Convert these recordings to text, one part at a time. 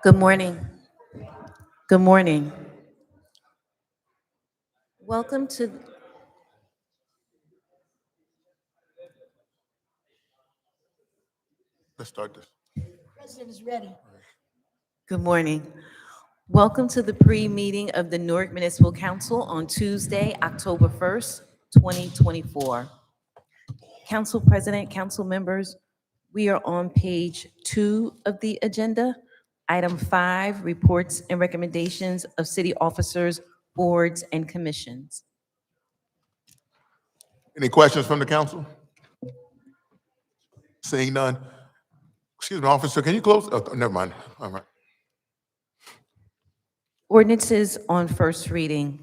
Good morning. Good morning. Welcome to, Let's start this. President is ready. good morning. Welcome to the pre-meeting of the Newark Municipal Council on Tuesday, October 1st, 2024. Council President, council members, we are on page 2 of the agenda. Item 5, reports and recommendations of city officers, boards, and commissions. Any questions from the council? Seeing none. Excuse me, officer, can you close? Oh, never mind. All right. Ordinances on first reading.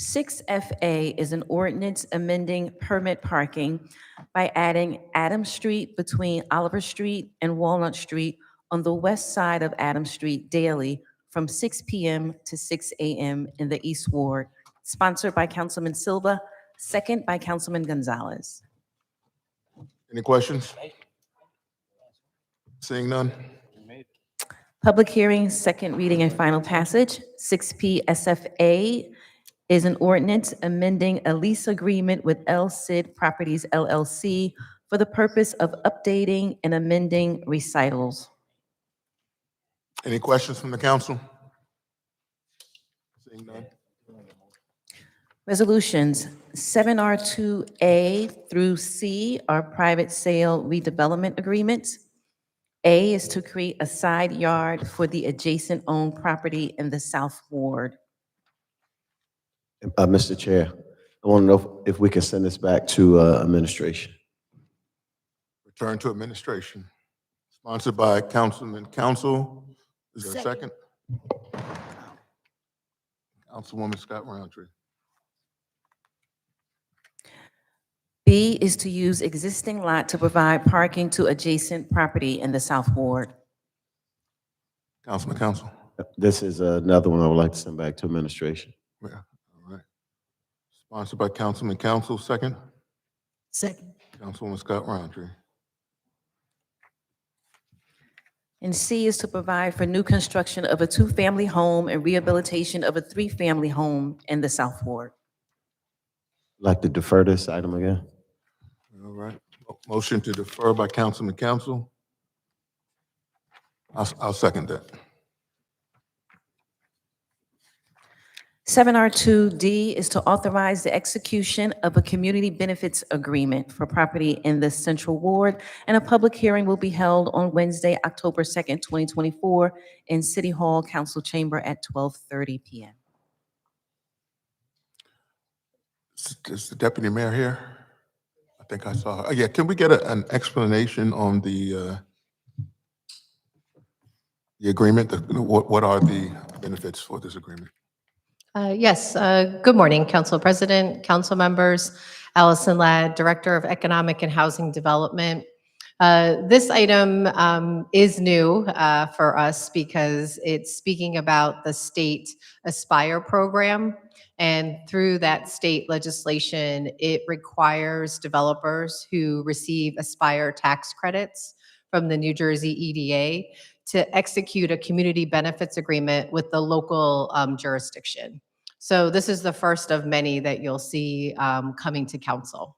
6FA is an ordinance amending permit parking by adding Adams Street between Oliver Street and Walnut Street on the west side of Adams Street daily from 6 p.m. to 6 a.m. in the East Ward, sponsored by Councilman Silva, second by Councilman Gonzalez. Any questions? Seeing none. Public hearing, second reading and final passage. 6P SFA is an ordinance amending a lease agreement with El Cid Properties LLC for the purpose of updating and amending recitals. Any questions from the council? Seeing none. Resolutions 7R2A through C are private sale redevelopment agreements. A is to create a side yard for the adjacent owned property in the South Ward. Mr. Chair, I want to know if we can send this back to administration. Return to administration. Sponsored by Councilman Council. Is there a second? Councilwoman Scott Roundtree. B is to use existing lot to provide parking to adjacent property in the South Ward. Councilman Council. This is another one I would like to send back to administration. Yeah, all right. Sponsored by Councilman Council, second. Second. Councilwoman Scott Roundtree. And C is to provide for new construction of a 2-family home and rehabilitation of a 3-family home in the South Ward. I'd like to defer this item again. All right. Motion to defer by Councilman Council. I'll second that. 7R2D is to authorize the execution of a community benefits agreement for property in the Central Ward, and a public hearing will be held on Wednesday, October 2nd, 2024, in City Hall Council Chamber at 12:30 p.m. Is the deputy mayor here? I think I saw her. Yeah, can we get an explanation on the agreement? What are the benefits for this agreement? Yes, good morning, Council President, council members. Allison Ladd, Director of Economic and Housing Development. This item is new for us because it's speaking about the state Aspire program. And through that state legislation, it requires developers who receive Aspire tax credits from the New Jersey EDA to execute a community benefits agreement with the local jurisdiction. So this is the first of many that you'll see coming to council.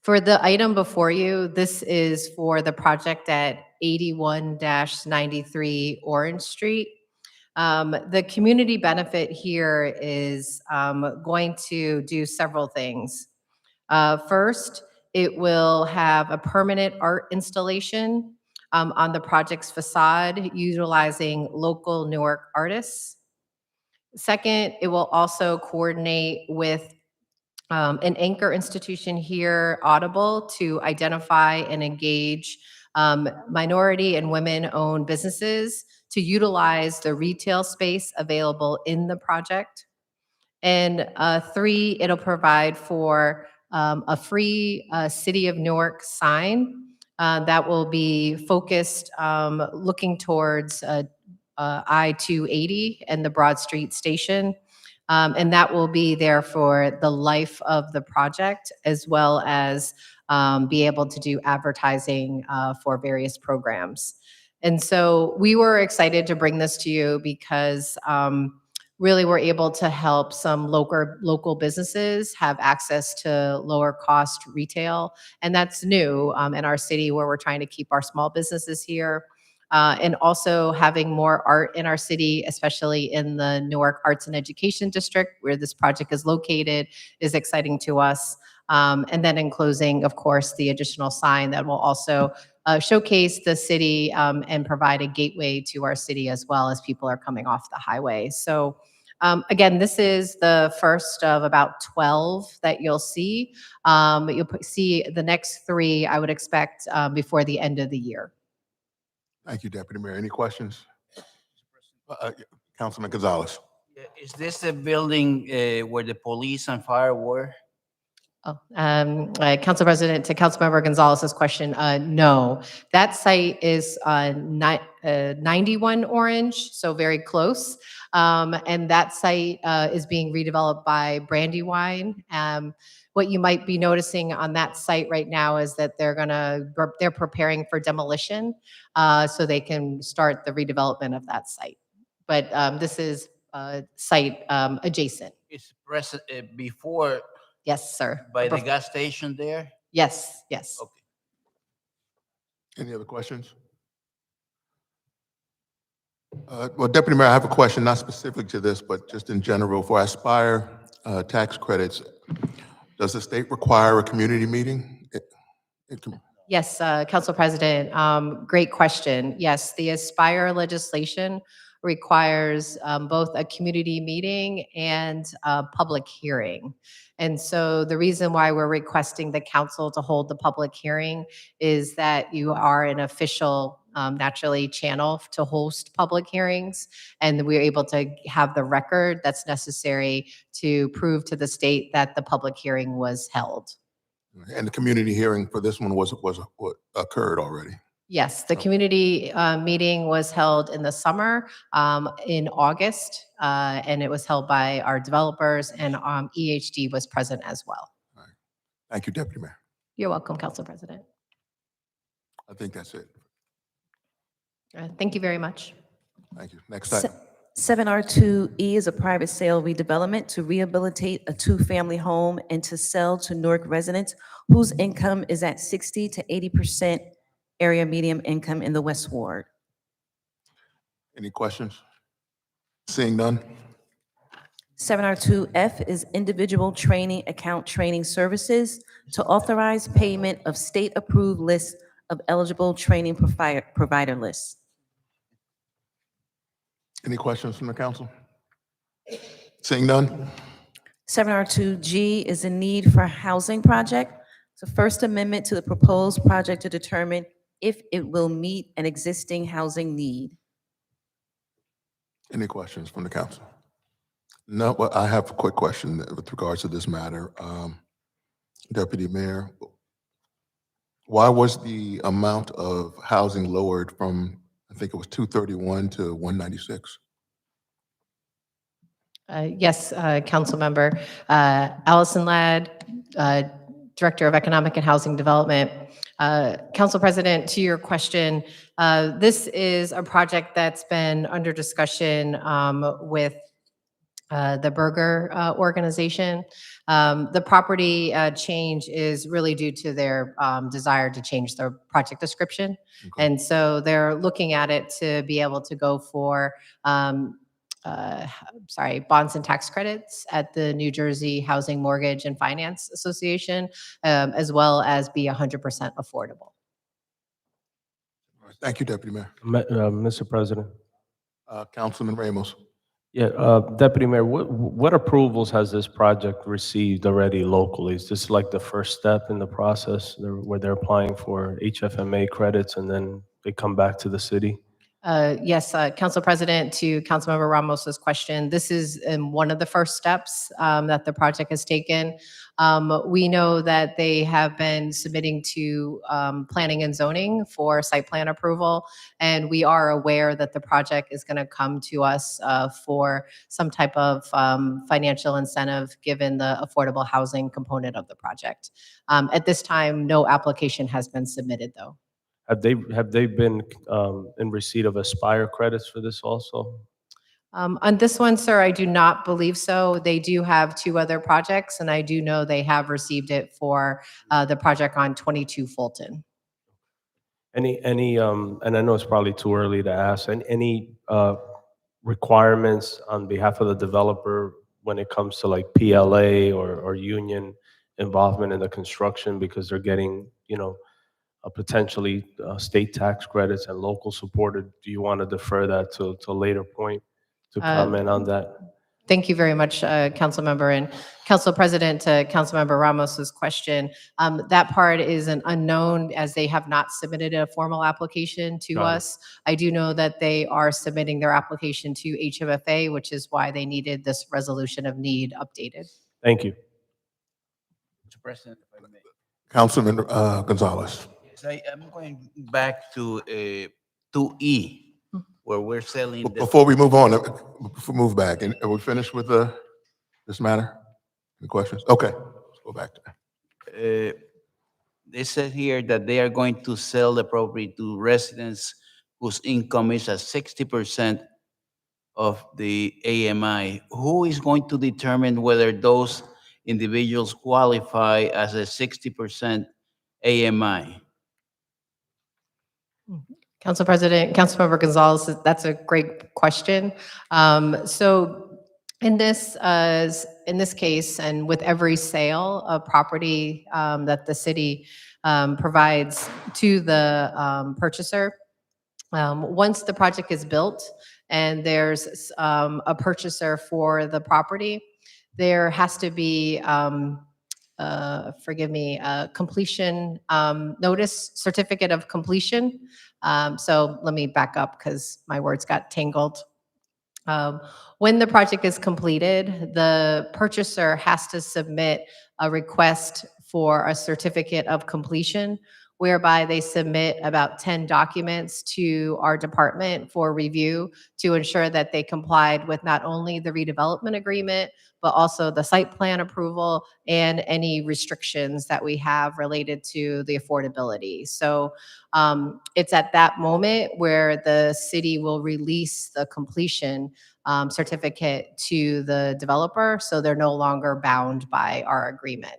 For the item before you, this is for the project at 81-93 Orange Street. The community benefit here is going to do several things. First, it will have a permanent art installation on the project's facade utilizing local Newark artists. Second, it will also coordinate with an anchor institution here, Audible, to identify and engage minority and women-owned businesses to utilize the retail space available in the project. And 3, it'll provide for a free City of Newark sign that will be focused looking towards I-280 and the Broad Street Station. And that will be there for the life of the project, as well as be able to do advertising for various programs. And so we were excited to bring this to you because really we're able to help some local businesses have access to lower cost retail. And that's new in our city where we're trying to keep our small businesses here. And also having more art in our city, especially in the Newark Arts and Education District where this project is located, is exciting to us. And then in closing, of course, the additional sign that will also showcase the city and provide a gateway to our city as well as people are coming off the highway. So again, this is the first of about 12 that you'll see. But you'll see the next 3, I would expect, before the end of the year. Thank you, Deputy Mayor. Any questions? Councilman Gonzalez. Yeah, is this the building where the police and fire were? Oh, Council President, to Councilmember Gonzalez's question, no. That site is 91 Orange, so very close. And that site is being redeveloped by Brandywine. What you might be noticing on that site right now is that they're preparing for demolition so they can start the redevelopment of that site. But this is site adjacent. It's before Yes, sir. by the gas station there? Yes, yes. Okay. Any other questions? Well, Deputy Mayor, I have a question, not specific to this, but just in general. For Aspire tax credits, does the state require a community meeting? Yes, Council President, great question. Yes, the Aspire legislation requires both a community meeting and a public hearing. And so the reason why we're requesting the council to hold the public hearing is that you are an official, naturally, channel to host public hearings, and we're able to have the record that's necessary to prove to the state that the public hearing was held. And the community hearing for this one was what occurred already. Yes, the community meeting was held in the summer in August, and it was held by our developers, and EHD was present as well. All right. Thank you, Deputy Mayor. You're welcome, Council President. I think that's it. Thank you very much. Thank you. Next item. 7R2E is a private sale redevelopment to rehabilitate a 2-family home and to sell to Newark residents whose income is at 60 to 80% area median income in the West Ward. Any questions? Seeing none? 7R2F is individual training account training services to authorize payment of state-approved lists of eligible training provider lists. Any questions from the council? Seeing none? 7R2G is a need for a housing project. It's a First Amendment to the proposed project to determine if it will meet an existing housing need. Any questions from the council? No, well, I have a quick question with regards to this matter. Deputy Mayor, why was the amount of housing lowered from, I think it was 231 to 196? Yes, Council Member. Allison Ladd, Director of Economic and Housing Development. Council President, to your question, this is a project that's been under discussion with the Berger organization. The property change is really due to their desire to change their project description. Okay. And so they're looking at it to be able to go for bonds and tax credits at the New Jersey Housing Mortgage and Finance Association, as well as be 100% affordable. Thank you, Deputy Mayor. Mr. President. Councilman Ramos. Yeah, Deputy Mayor, what approvals has this project received already locally? Is this like the first step in the process where they're applying for HFMA credits and then they come back to the city? Yes, Council President, to Councilmember Ramos's question, this is one of the first steps that the project has taken. We know that they have been submitting to planning and zoning for site plan approval, and we are aware that the project is going to come to us for some type of financial incentive given the affordable housing component of the project. At this time, no application has been submitted, though. Have they been in receipt of Aspire credits for this also? On this one, sir, I do not believe so. They do have two other projects, and I do know they have received it for the project on 22 Fulton. And I know it's probably too early to ask, any requirements on behalf of the developer when it comes to like PLA or union involvement in the construction because they're getting, potentially state tax credits and local supported? Do you want to defer that to a later point to comment on that? Thank you very much, Council Member. And Council President, to Councilmember Ramos's question, that part is an unknown as they have not submitted a formal application to Got it. us. I do know that they are submitting their application to HMFA, which is why they needed this resolution of need updated. Thank you. Mr. President, if I may. Councilman Gonzalez. Yes, I'm going back to 2E, where we're selling the. Before we move on, before we move back, and are we finished with this matter? Any questions? Okay, let's go back to that. They said here that they are going to sell the property to residents whose income is at 60% of the AMI. Who is going to determine whether those individuals qualify as a 60% AMI? Council President, Councilmember Gonzalez, that's a great question. So in this case, and with every sale of property that the city provides to the purchaser, once the project is built and there's a purchaser for the property, there has to be completion notice, certificate of completion. So let me back up because my words got tangled. When the project is completed, the purchaser has to submit a request for a certificate of completion, whereby they submit about 10 documents to our department for review to ensure that they complied with not only the redevelopment agreement, but also the site plan approval and any restrictions that we have related to the affordability. So it's at that moment where the city will release the completion certificate to the developer, so they're no longer bound by our agreement.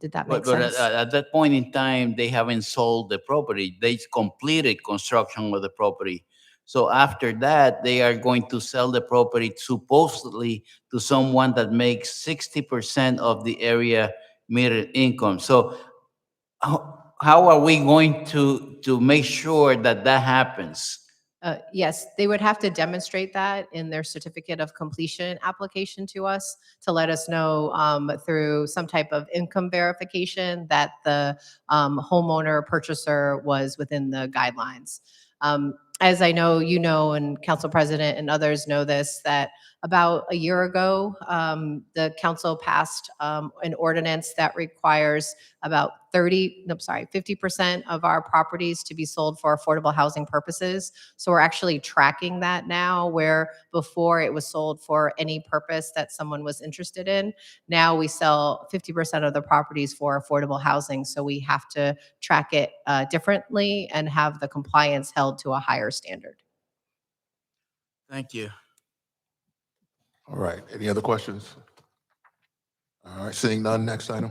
Did that make But sense? at that point in time, they haven't sold the property. They completed construction of the property. So after that, they are going to sell the property supposedly to someone that makes 60% of the area median income. So how are we going to make sure that that happens? Yes, they would have to demonstrate that in their certificate of completion application to us to let us know through some type of income verification that the homeowner purchaser was within the guidelines. As I know, you know, and Council President and others know this, that about a year ago, the council passed an ordinance that requires about 50% of our properties to be sold for affordable housing purposes. So we're actually tracking that now, where before it was sold for any purpose that someone was interested in. Now we sell 50% of the properties for affordable housing. So we have to track it differently and have the compliance held to a higher standard. Thank you. All right, any other questions? All right, seeing none, next item.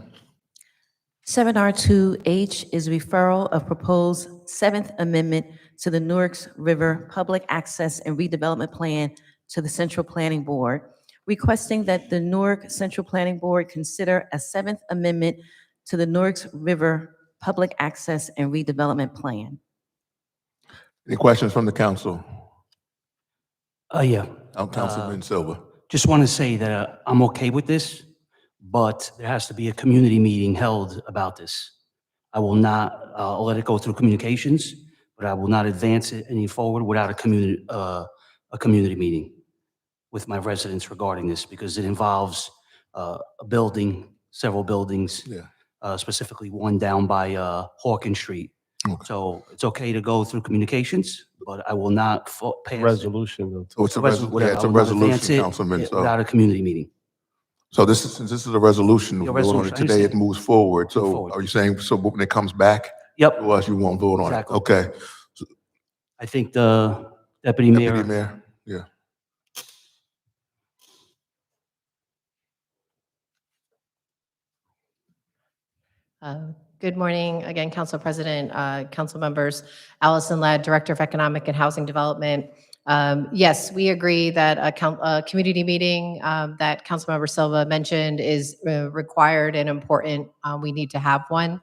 7R2H is referral of proposed 7th Amendment to the Newark River Public Access and Redevelopment Plan to the Central Planning Board, requesting that the Newark Central Planning Board consider a 7th Amendment to the Newark River Public Access and Redevelopment Plan. Any questions from the council? Yeah. Councilman Silva. Just want to say that I'm okay with this, but there has to be a community meeting held about this. I will not, I'll let it go through communications, but I will not advance it any forward without a community meeting with my residents regarding this, because it involves a building, several buildings, Yeah. specifically one down by Hawkins Street. Okay. So it's okay to go through communications, but I will not pass it. Resolution, though. So it's a Whatever, it's a I will not advance resolution, it Councilman. So, without a community meeting. so this is, since this is a resolution, Yeah, we're voting on it resolution, I today, it understand. moves forward. So Move forward. are you saying, so when it comes back, Yep, Otherwise, you won't vote on it. Exactly. Okay. I think the deputy Deputy mayor. Mayor, yeah. Good morning, again, Council President, council members. Allison Ladd, Director of Economic and Housing Development. Yes, we agree that a community meeting that Councilmember Silva mentioned is required and important. We need to have one.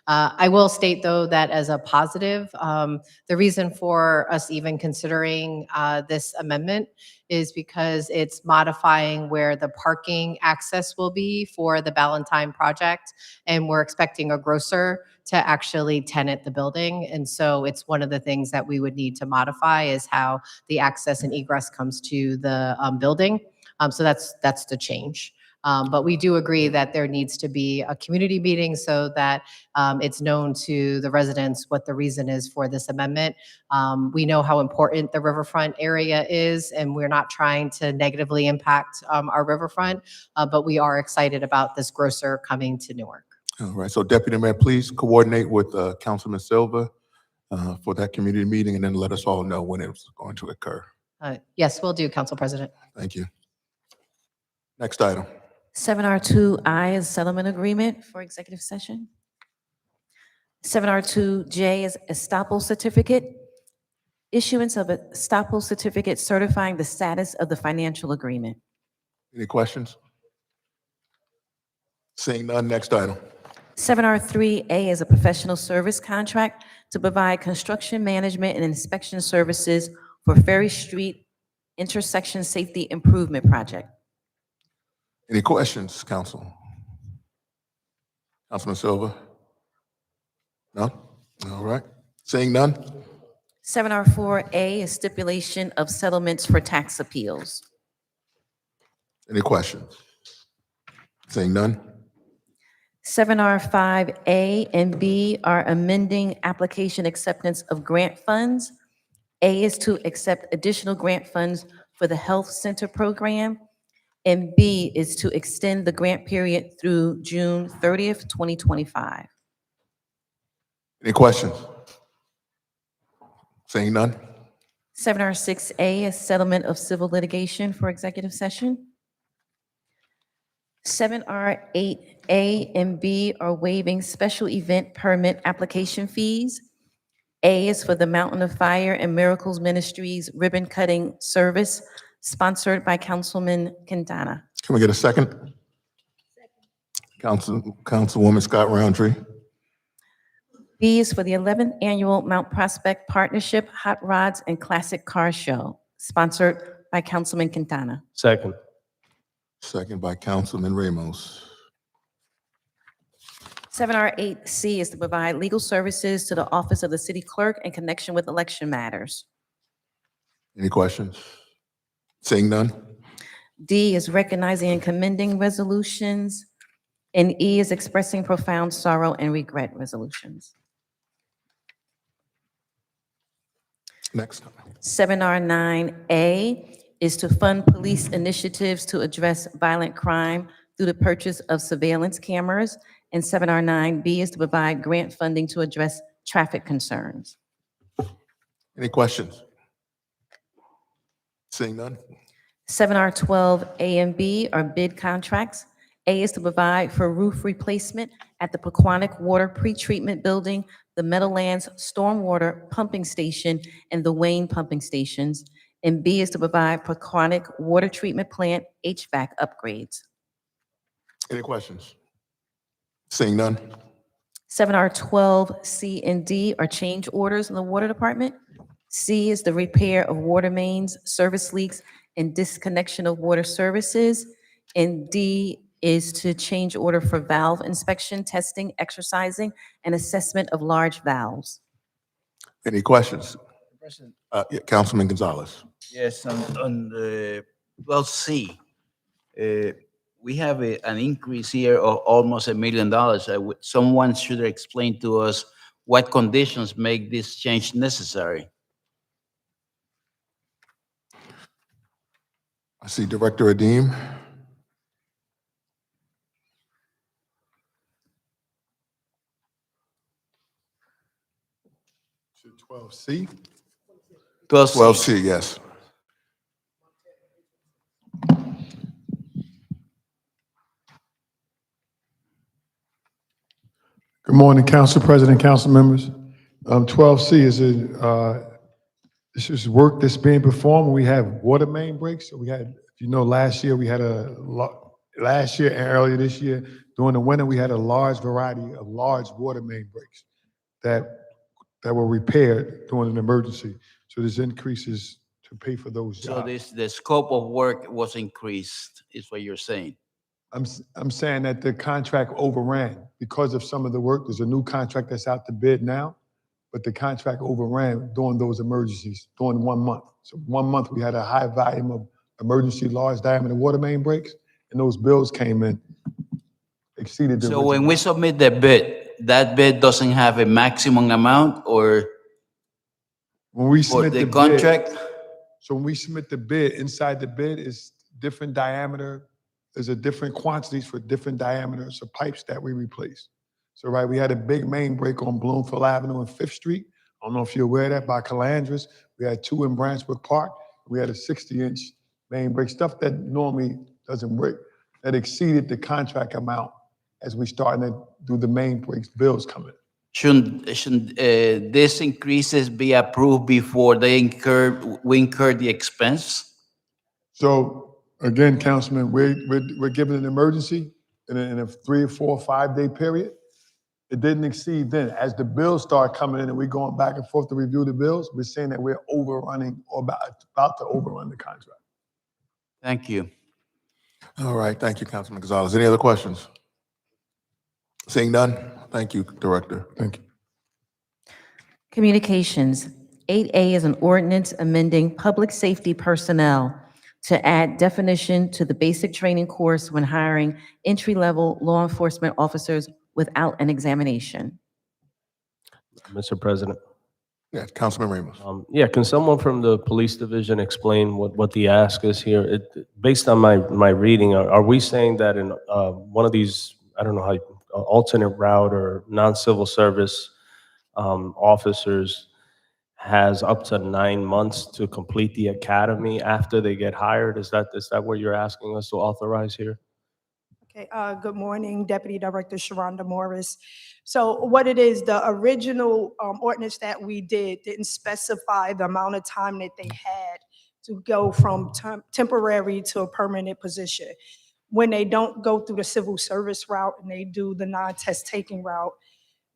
I will state, though, that as a positive, the reason for us even considering this amendment is because it's modifying where the parking access will be for the Ballantyne project, and we're expecting a grocer to actually tenant the building. And so it's one of the things that we would need to modify is how the access and egress comes to the building. So that's the change. But we do agree that there needs to be a community meeting so that it's known to the residents what the reason is for this amendment. We know how important the riverfront area is, and we're not trying to negatively impact our riverfront, but we are excited about this grocer coming to Newark. All right, so Deputy Mayor, please coordinate with Councilman Silva for that community meeting, and then let us all know when it's going to occur. Yes, will do, Council President. Thank you. Next item. 7R2I is settlement agreement for executive session. 7R2J is estoppel certificate. Issuance of a estoppel certificate certifying the status of the financial agreement. Any questions? Seeing none, next item. 7R3A is a professional service contract to provide construction management and inspection services for Ferry Street intersection safety improvement project. Any questions, council? Councilman Silva? No? All right. Seeing none? 7R4A is stipulation of settlements for tax appeals. Any questions? Seeing none? 7R5A and B are amending application acceptance of grant funds. A is to accept additional grant funds for the health center program, and B is to extend the grant period through June 30th, 2025. Any questions? Seeing none? 7R6A is settlement of civil litigation for executive session. 7R8A and B are waiving special event permit application fees. A is for the Mountain of Fire and Miracles Ministries ribbon cutting service sponsored by Councilman Quintana. Can we get a second? Councilwoman Scott Roundtree. B is for the 11th Annual Mount Prospect Partnership Hot Rods and Classic Car Show, sponsored by Councilman Quintana. Second. Second by Councilman Ramos. 7R8C is to provide legal services to the Office of the City Clerk in connection with election matters. Any questions? Seeing none? D is recognizing and commending resolutions, and E is expressing profound sorrow and regret resolutions. Next. 7R9A is to fund police initiatives to address violent crime through the purchase of surveillance cameras, and 7R9B is to provide grant funding to address traffic concerns. Any questions? Seeing none? 7R12A and B are bid contracts. A is to provide for roof replacement at the Pequannock Water Pretreatment Building, the Meadowlands Stormwater Pumping Station, and the Wayne Pumping Stations. And B is to provide Pequannock Water Treatment Plant HVAC upgrades. Any questions? Seeing none? 7R12C and D are change orders in the Water Department. C is the repair of water mains, service leaks, and disconnection of water services. And D is to change order for valve inspection, testing, exercising, and assessment of large valves. Any questions? President, Yeah, Councilman Gonzalez. yes, on the 12C, we have an increase here of almost $1 million. Someone should explain to us what conditions make this change necessary. I see Director Adim. 12C. 12C. 12C, yes. Good morning, Council President, council members. 12C is this is work that's being performed. We have water main breaks. So we had, if you know, last year we had last year and earlier this year, during the winter, we had a large variety of large water main breaks that were repaired during an emergency. So there's increases to pay for those So jobs. the scope of work was increased, is what you're saying. I'm saying that the contract overran because of some of the work. There's a new contract that's out to bid now, but the contract overran during those emergencies during 1 month. So 1 month we had a high volume of emergency large diameter water main breaks, and those bills came in, exceeded the So when original. we submit the bid, that bid doesn't have a maximum amount or When we for submit the the bid, contract? so when we submit the bid, inside the bid is different diameter. There's a different quantities for different diameters of pipes that we replace. So, right, we had a big main break on Bloomfield Avenue and Fifth Street. I don't know if you're aware of that, by Calandras. We had 2 in Branchwood Park. We had a 60-inch main break, stuff that normally doesn't break, that exceeded the contract amount as we starting to do the main breaks, bills coming. Shouldn't these increases be approved before we incur the expense? So again, Councilman, we're given an emergency in a 3 or 4 or 5 day period. It didn't exceed then. As the bills start coming in and we're going back and forth to review the bills, we're saying that we're overrunning or about to overrun the contract. Thank you. All right, thank you, Councilman Gonzalez. Any other questions? Seeing none, thank you, Director. Thank you. Communications. 8A is an ordinance amending public safety personnel to add definition to the basic training course when hiring entry-level law enforcement officers without an examination. Mr. President. Yeah, Councilman Ramos. Yeah, can someone from the police division explain what the ask is here? Based on my reading, are we saying that in one of these, I don't know how, alternate route or non-civil service officers has up to 9 months to complete the academy after they get hired? Is that what you're asking us to authorize here? Okay, good morning, Deputy Director Sharonda Morris. So what it is, the original ordinance that we didn't specify the amount of time that they had to go from temporary to a permanent position. When they don't go through the civil service route and they do the non-test taking route,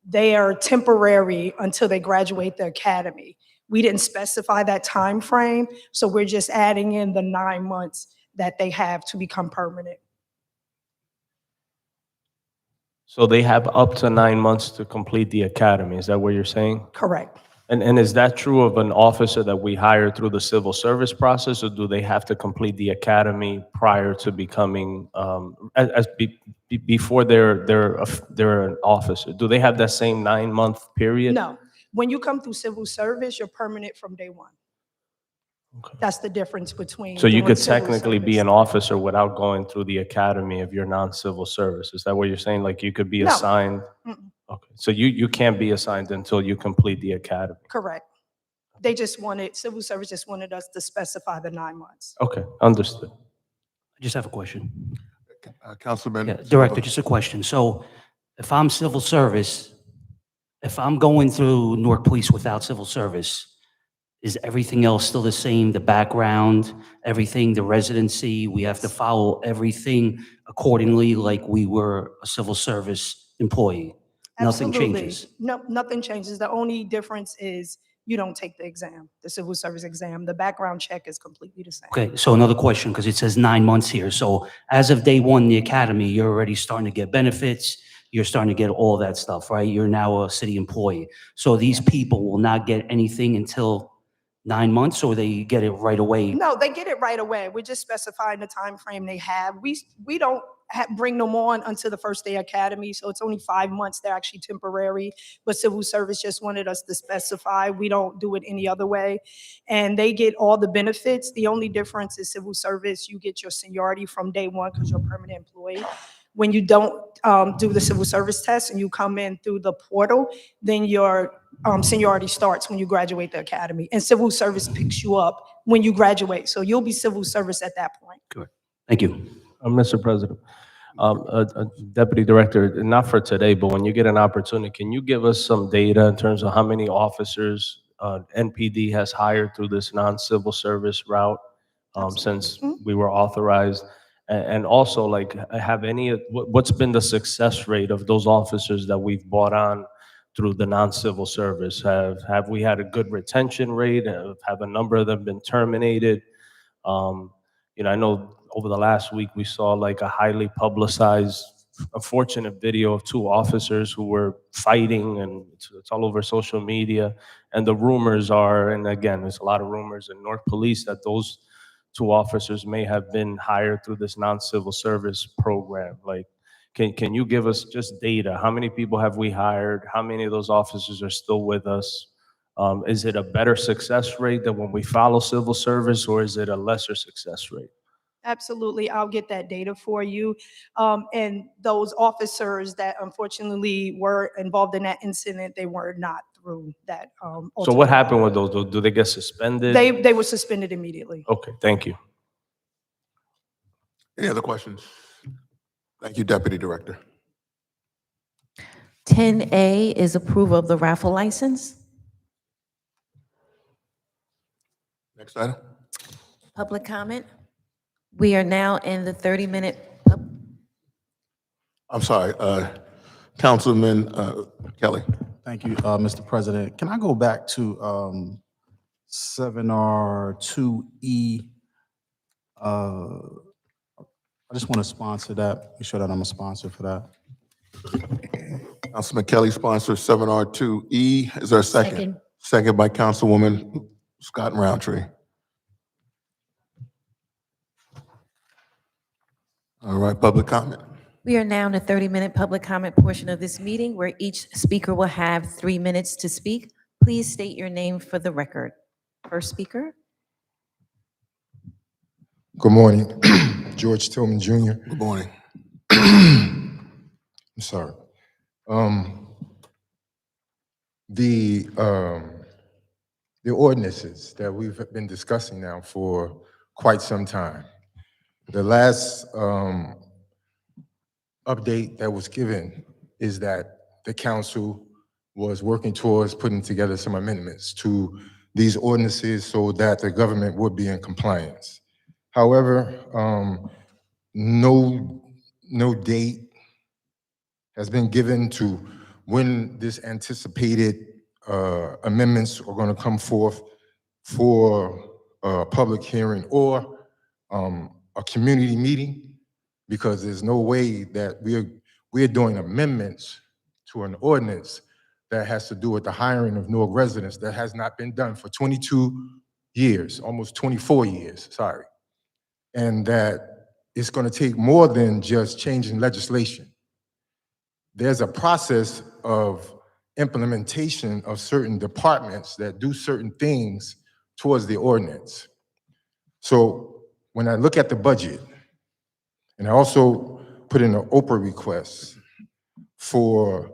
they are temporary until they graduate the academy. We didn't specify that time frame, so we're just adding in the 9 months that they have to become permanent. So they have up to 9 months to complete the academy. Is that what you're saying? Correct. And is that true of an officer that we hire through the civil service process, or do they have to complete the academy prior to becoming, before they're an officer? Do they have that same 9-month period? No, when you come through civil service, you're permanent from day one. Okay. That's the difference between. So you doing could civil technically be service. an officer without going through the academy if you're non-civil service. Is that what you're saying? Like you could be No. assigned? Mm-mm. Okay, so you can't be assigned until you complete the academy. Correct. They just wanted, civil service just wanted us to specify the 9 months. Okay, understood. I just have a question. Councilman. Yeah, Director, just a question. So if I'm civil service, if I'm going through Newark Police without civil service, is everything else still the same? The background, everything, the residency, we have to follow everything accordingly like we were a civil service employee? Nothing Absolutely. changes? No, nothing changes. The only difference is you don't take the exam, the civil service exam. The background check is completely the same. Okay, so another question, because it says 9 months here. So as of day one in the academy, you're already starting to get benefits. You're starting to get all that stuff, right? You're now a city employee. So these people will not get anything until 9 months, or they get it right away? No, they get it right away. We're just specifying the time frame they have. We don't bring them on until the first day academy, so it's only 5 months. They're actually temporary, but civil service just wanted us to specify. We don't do it any other way, and they get all the benefits. The only difference is civil service, you get your seniority from day one because you're a permanent employee. When you don't do the civil service test and you come in through the portal, then your seniority starts when you graduate the academy, and civil service picks you up when you graduate. So you'll be civil service at that point. Correct. Thank you. Mr. President, Deputy Director, not for today, but when you get an opportunity, can you give us some data in terms of how many officers NPD has hired through this non-civil service route since we were authorized? And also, like, have any, what's been the success rate of those officers that we've brought on through the non-civil service? Have we had a good retention rate? Have a number of them been terminated? I know over the last week, we saw like a highly publicized, unfortunate video of two officers who were fighting, and it's all over social media. And the rumors are, and again, there's a lot of rumors in Newark Police that those two officers may have been hired through this non-civil service program. Like, can you give us just data? How many people have we hired? How many of those officers are still with us? Is it a better success rate than when we follow civil service, or is it a lesser success rate? Absolutely, I'll get that data for you. And those officers that unfortunately were involved in that incident, they were not through that. So what happened with those? Do they get suspended? They were suspended immediately. Okay, thank you. Any other questions? Thank you, Deputy Director. 10A is approval of the raffle license. Next item. Public comment. We are now in the 30-minute. I'm sorry, Councilman Kelly. Thank you, Mr. President. Can I go back to 7R2E? I just want to sponsor that, make sure that I'm a sponsor for that. Councilman Kelly sponsors 7R2E. Is there a second? Second. Second by Councilwoman Scott Roundtree. All right, public comment. We are now in the 30-minute public comment portion of this meeting where each speaker will have 3 minutes to speak. Please state your name for the record. First speaker. Good morning, George Tillman Jr. Good morning. I'm sorry. The ordinances that we've been discussing now for quite some time. The last update that was given is that the council was working towards putting together some amendments to these ordinances so that the government would be in compliance. However, no date has been given to when this anticipated amendments are going to come forth for a public hearing or a community meeting, because there's no way that we're doing amendments to an ordinance that has to do with the hiring of Newark residents that has not been done for 22 years, almost 24 years, sorry. And that it's going to take more than just changing legislation. There's a process of implementation of certain departments that do certain things towards the ordinance. So when I look at the budget, and I also put in an Oprah request for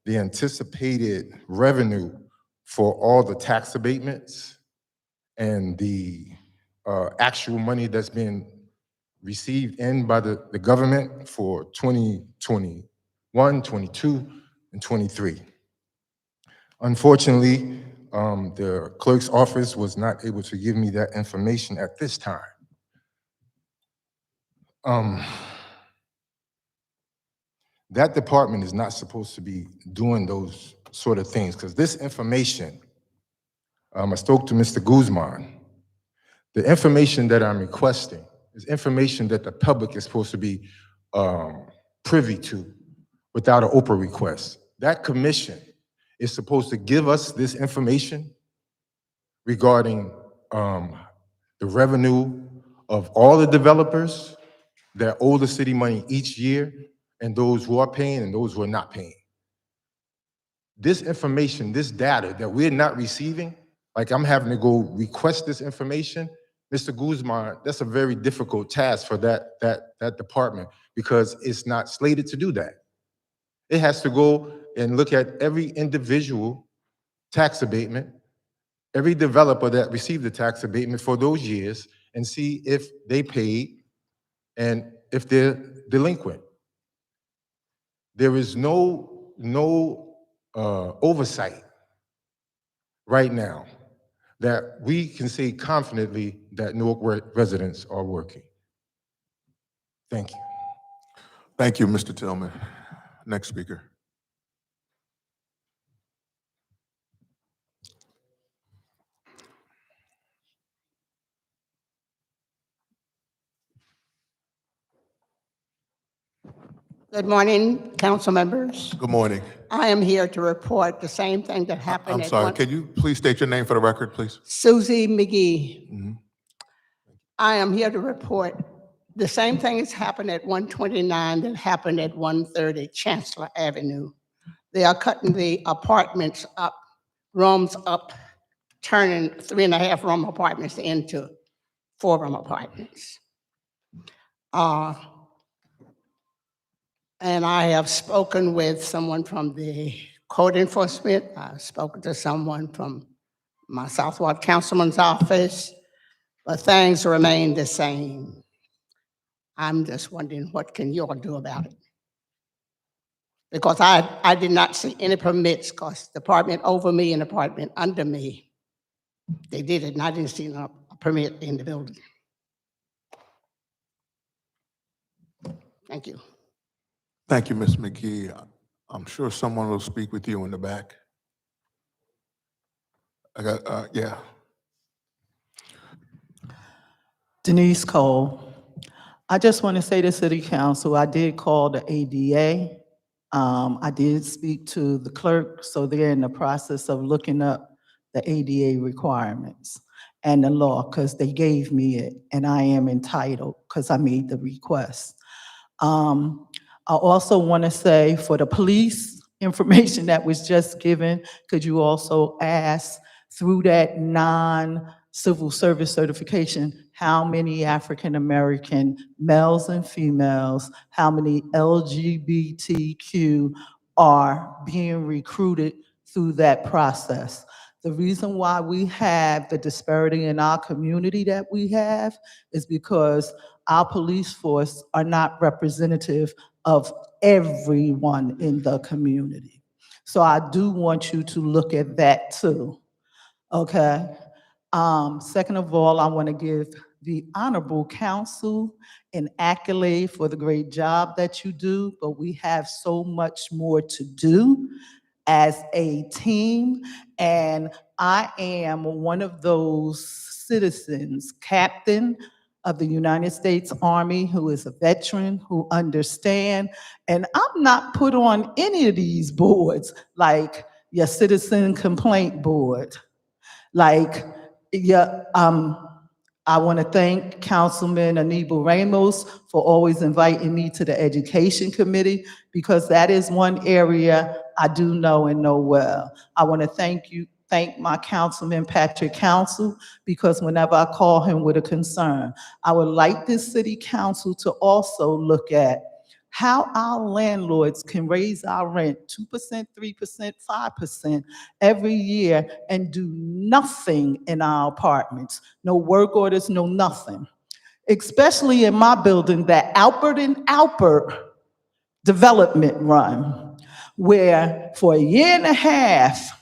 the anticipated revenue for all the tax abatements and the actual money that's been received in by the government for 2021, 22, and 23. Unfortunately, the clerk's office was not able to give me that information at this time. That department is not supposed to be doing those sort of things, because this information, I spoke to Mr. Guzman. The information that I'm requesting is information that the public is supposed to be privy to without an Oprah request. That commission is supposed to give us this information regarding the revenue of all the developers that owe the city money each year, and those who are paying and those who are not paying. This information, this data that we're not receiving, like I'm having to go request this information, Mr. Guzman, that's a very difficult task for that department, because it's not slated to do that. It has to go and look at every individual tax abatement, every developer that received the tax abatement for those years, and see if they paid and if they're delinquent. There is no oversight right now that we can say confidently that Newark residents are working. Thank you. Thank you, Mr. Tillman. Next speaker. Good morning, council members. Good morning. I am here to report the same thing that happened I'm at sorry, can you please state your name for the record, please? Susie McGee. Mhm. I am here to report the same thing has happened at 129 that happened at 130 Chancellor Avenue. They are cutting the apartments up, rooms up, turning 3.5-room apartments into 4-room apartments. And I have spoken with someone from the code enforcement. I've spoken to someone from my Southward Councilman's office, but things remain the same. I'm just wondering, what can you all do about it? Because I did not see any permits, because the apartment over me and the apartment under me, they did it, and I didn't see a permit in the building. Thank you. Thank you, Ms. McGee. I'm sure someone will speak with you in the back. I got, yeah. Denise Cole. I just want to say to City Council, I did call the ADA. I did speak to the clerk, so they're in the process of looking up the ADA requirements and the law, because they gave me it, and I am entitled because I made the request. I also want to say, for the police information that was just given, could you also ask through that non-civil service certification, how many African-American males and females, how many LGBTQ are being recruited through that process? The reason why we have the disparity in our community that we have is because our police force are not representative of everyone in the community. So I do want you to look at that too, okay? Second of all, I want to give the Honorable Council an accolade for the great job that you do, but we have so much more to do as a team, and I am one of those citizens, captain of the United States Army, who is a veteran, who understand, and I'm not put on any of these boards, like your citizen complaint board, like your, I want to thank Councilman Anibal Ramos for always inviting me to the Education Committee, because that is one area I do know and know well. I want to thank my Councilman Patrick Council, because whenever I call him with a concern, I would like this City Council to also look at how our landlords can raise our rent 2%, 3%, 5% every year and do nothing in our apartments. No work orders, no nothing. Especially in my building, that Alpert and Alpert development run, where for a year and a half,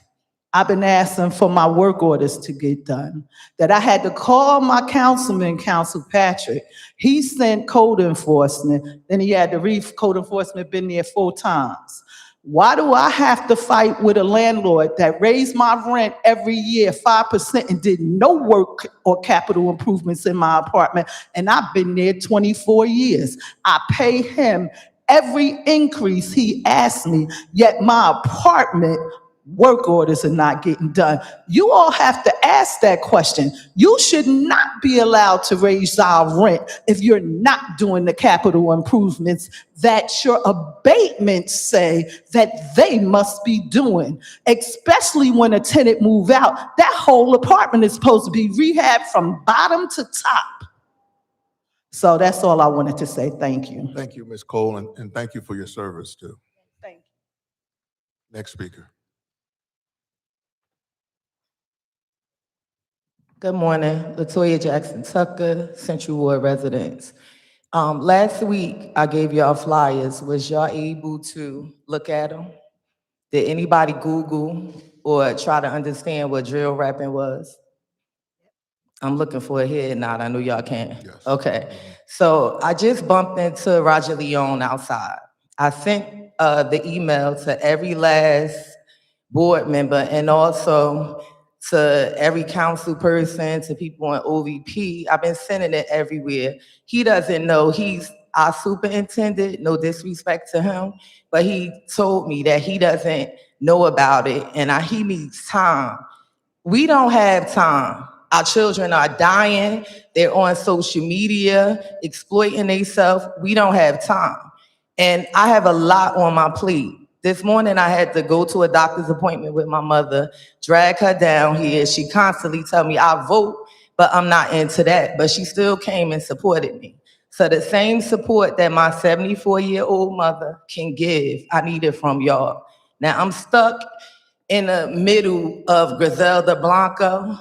I've been asking for my work orders to get done, that I had to call my councilman, Council Patrick. He sent code enforcement, then he had to code enforcement, been there 4 times. Why do I have to fight with a landlord that raised my rent every year 5% and did no work or capital improvements in my apartment? And I've been there 24 years. I pay him every increase he asked me, yet my apartment work orders are not getting done. You all have to ask that question. You should not be allowed to raise our rent if you're not doing the capital improvements that your abatements say that they must be doing, especially when a tenant move out. That whole apartment is supposed to be rehabbed from bottom to top. So that's all I wanted to say. Thank you. Thank you, Ms. Cole, and thank you for your service too. Thank you. Next speaker. Good morning, Latoya Jackson Tucker, Central Ward residents. Last week, I gave y'all flyers. Was y'all able to look at them? Did anybody Google or try to understand what drill rapping was? I'm looking for a head nod. I know y'all can. Yes. Okay. So I just bumped into Roger Leone outside. I sent the email to every last board member and also to every council person, to people on OVP. I've been sending it everywhere. He doesn't know he's our superintendent, no disrespect to him, but he told me that he doesn't know about it and he needs time. We don't have time. Our children are dying. They're on social media, exploiting themselves. We don't have time. And I have a lot on my plate. This morning, I had to go to a doctor's appointment with my mother, drag her down here. She constantly tell me, I vote, but I'm not into that. But she still came and supported me. So the same support that my 74-year-old mother can give, I need it from y'all. Now, I'm stuck in the middle of Griselda Blanco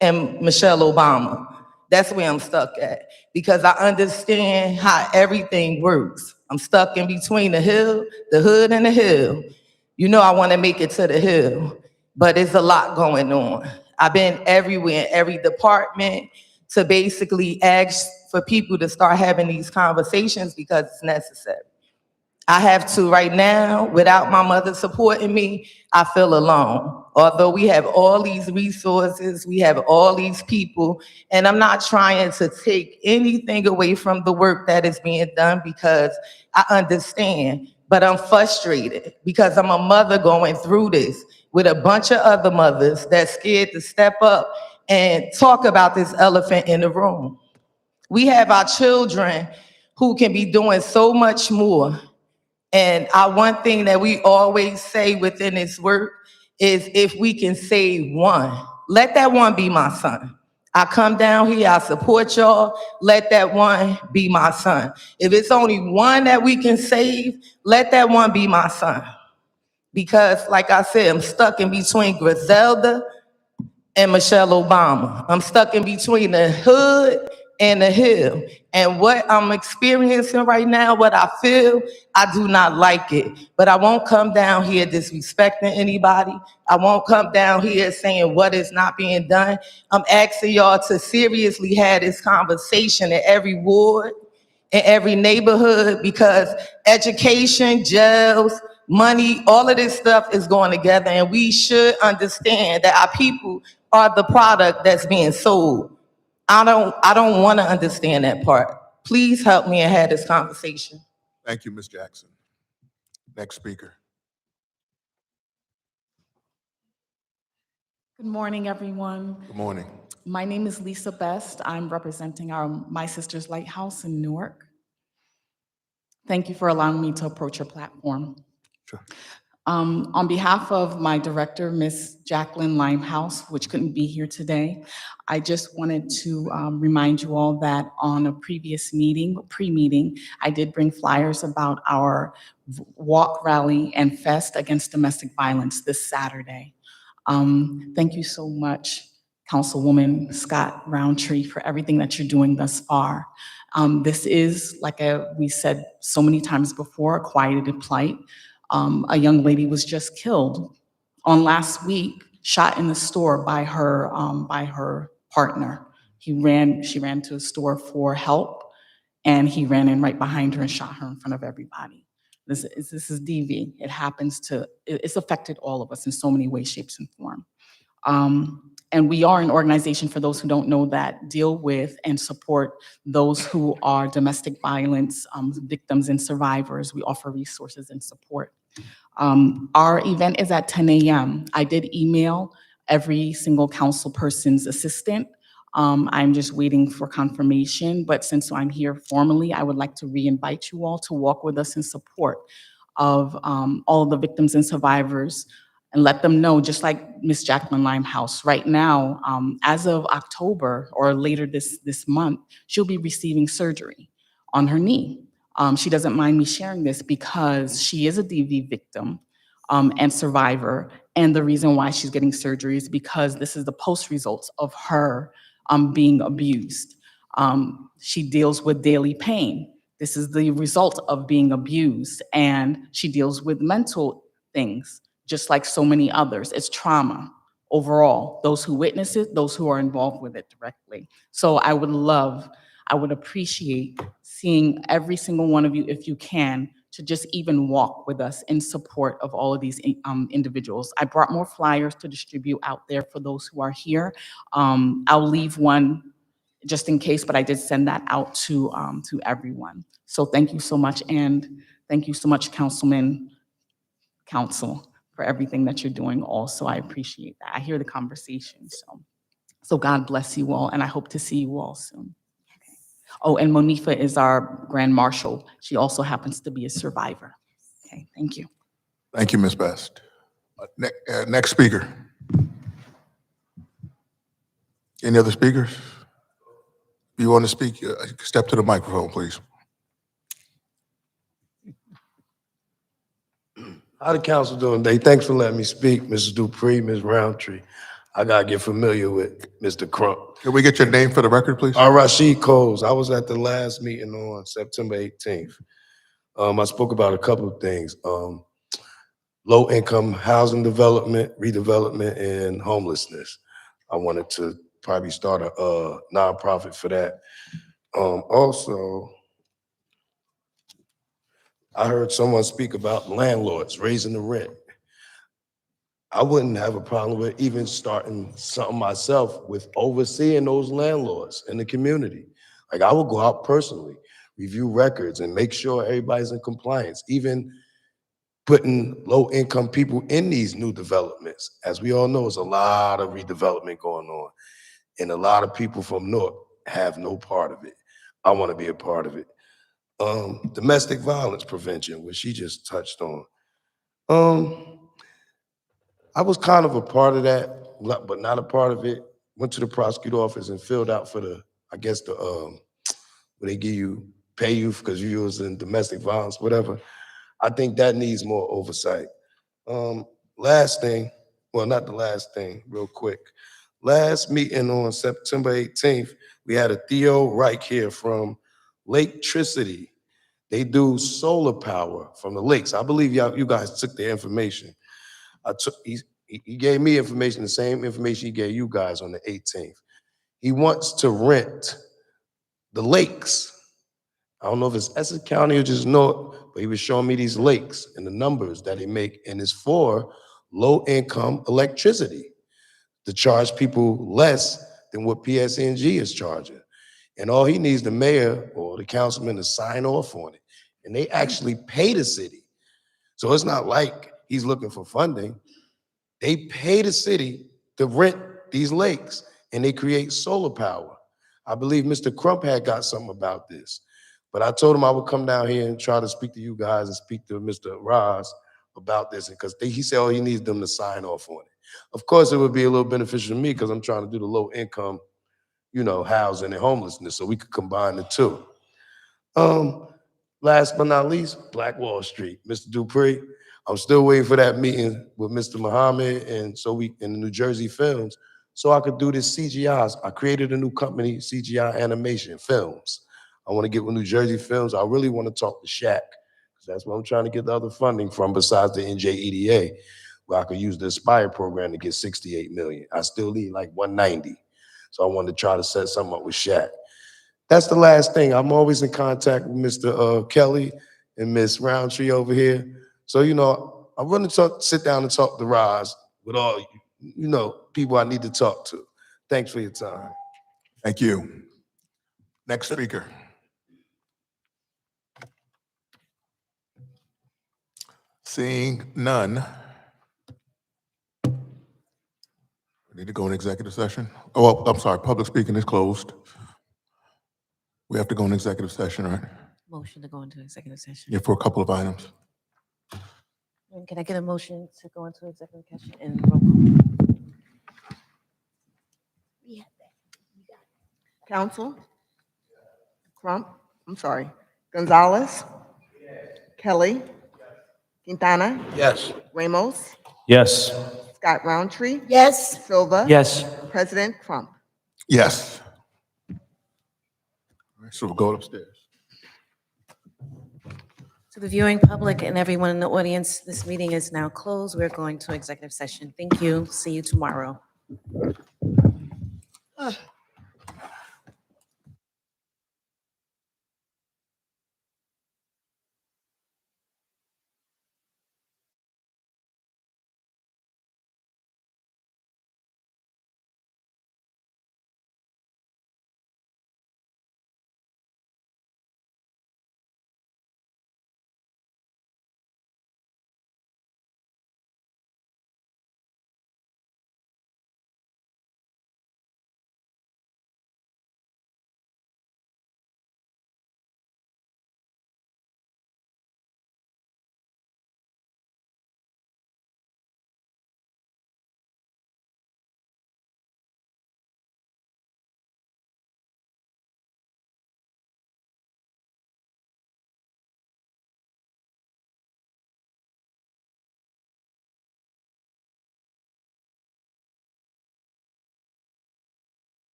and Michelle Obama. That's where I'm stuck at because I understand how everything works. I'm stuck in between the hood and the hill. You know I want to make it to the hill, but there's a lot going on. I've been everywhere, in every department to basically ask for people to start having these conversations because it's necessary. I have to right now, without my mother supporting me, I feel alone. Although we have all these resources, we have all these people, and I'm not trying to take anything away from the work that is being done because I understand, but I'm frustrated because I'm a mother going through this with a bunch of other mothers that's scared to step up and talk about this elephant in the room. We have our children who can be doing so much more. And one thing that we always say within this work is if we can save one, let that one be my son. I come down here, I support y'all, let that one be my son. If it's only one that we can save, let that one be my son. Because like I said, I'm stuck in between Griselda and Michelle Obama. I'm stuck in between the hood and the hill. And what I'm experiencing right now, what I feel, I do not like it. But I won't come down here disrespecting anybody. I won't come down here saying what is not being done. I'm asking y'all to seriously have this conversation in every ward, in every neighborhood, because education, jails, money, all of this stuff is going together, and we should understand that our people are the product that's being sold. I don't want to understand that part. Please help me and have this conversation. Thank you, Ms. Jackson. Next speaker. Good morning, everyone. Good morning. My name is Lisa Best. I'm representing My Sister's Lighthouse in Newark. Thank you for allowing me to approach your platform. Sure. On behalf of my director, Ms. Jacqueline Limehouse, which couldn't be here today, I just wanted to remind you all that on a previous meeting, pre-meeting, I did bring flyers about our walk, rally, and fest against domestic violence this Saturday. Thank you so much, Councilwoman Scott Roundtree, for everything that you're doing thus far. This is, like we said so many times before, a quieted plight. A young lady was just killed on last week, shot in the store by her partner. She ran to a store for help, and he ran in right behind her and shot her in front of everybody. This is DV. It's affected all of us in so many ways, shapes, and forms. And we are an organization, for those who don't know that, deal with and support those who are domestic violence victims and survivors. We offer resources and support. Our event is at 10 a.m. I did email every single council person's assistant. I'm just waiting for confirmation, but since I'm here formally, I would like to re-invite you all to walk with us in support of all the victims and survivors, and let them know, just like Ms. Jacqueline Limehouse, right now, as of October or later this month, she'll be receiving surgery on her knee. She doesn't mind me sharing this because she is a DV victim. and survivor. And the reason why she's getting surgery is because this is the post results of her being abused. She deals with daily pain. This is the result of being abused, and she deals with mental things, just like so many others. It's trauma overall, those who witness it, those who are involved with it directly. So I would appreciate seeing every single one of you, if you can, to just even walk with us in support of all of these individuals. I brought more flyers to distribute out there for those who are here. I'll leave one just in case, but I did send that out to everyone. So thank you so much, and thank you so much, Council, for everything that you're doing also. I appreciate that. I hear the conversation, so God bless you all, and I hope to see you all soon. Oh, and Monifa is our Grand Marshal. She also happens to be a survivor. Okay, thank you. Thank you, Ms. Best. Next speaker. Any other speakers? If you want to speak, step to the microphone, please. How the council doing today? Thanks for letting me speak, Mrs. Dupree, Ms. Roundtree. I gotta get familiar with Mr. Crump. Can we get your name for the record, please? Rashid Coles. I was at the last meeting on September 18th. I spoke about a couple of things. Low-income housing development, redevelopment, and homelessness. I wanted to probably start a nonprofit for that. Also, I heard someone speak about landlords raising the rent. I wouldn't have a problem with even starting something myself with overseeing those landlords in the community. Like I would go out personally, review records and make sure everybody's in compliance, even putting low-income people in these new developments. As we all know, there's a lot of redevelopment going on, and a lot of people from Newark have no part of it. I want to be a part of it. Domestic violence prevention, which she just touched on. I was kind of a part of that, but not a part of it. Went to the prosecutor office and filled out for the, I guess the, where they pay you because you was in domestic violence, whatever. I think that needs more oversight. Last thing, well, not the last thing, real quick. Last meeting on September 18th, we had a Theo Reich here from Laketricity. They do solar power from the lakes. I believe you guys took their information. He gave me information, the same information he gave you guys on the 18th. He wants to rent the lakes. I don't know if it's Essex County or just North, but he was showing me these lakes and the numbers that they make, and it's for low-income electricity to charge people less than what PSNG is charging. And all he needs the mayor or the councilman to sign off on it. And they actually pay the city. So it's not like he's looking for funding. They pay the city to rent these lakes, and they create solar power. I believe Mr. Crump had got something about this, but I told him I would come down here and try to speak to you guys and speak to Mr. Roz about this, because he said, oh, he needs them to sign off on it. Of course, it would be a little beneficial to me because I'm trying to do the low income, housing and homelessness, so we could combine the two. Last but not least, Black Wall Street, Mr. Dupree. I'm still waiting for that meeting with Mr. Muhammad and in the New Jersey Films, so I could do this CGI. I created a new company, CGI Animation Films. I want to get with New Jersey Films. I really want to talk to Shaq, because that's where I'm trying to get the other funding from besides the NJEDA, where I could use the Aspire program to get 68 million. I still need like 190. So I wanted to try to set something up with Shaq. That's the last thing. I'm always in contact with Mr. Kelly and Miss Roundtree over here. So, I'm going to sit down and talk to Roz with all, people I need to talk to. Thanks for your time. Thank you. Next speaker. Seeing none. We need to go in executive session. Oh, well, I'm sorry, public speaking is closed. We have to go in executive session, right? Motion to go into executive session. Yeah, for a couple of items. And can I get a motion to go into executive session and roll call? Council? Crump? I'm sorry. Gonzalez? Kelly? Quintana, Yes. Ramos, Yes. Scott Roundtree, Yes. Silva. Yes. President Trump. Yes. All right, so we'll go upstairs. To the viewing public and everyone in the audience, this meeting is now closed. We're going to executive session. Thank you. See you tomorrow.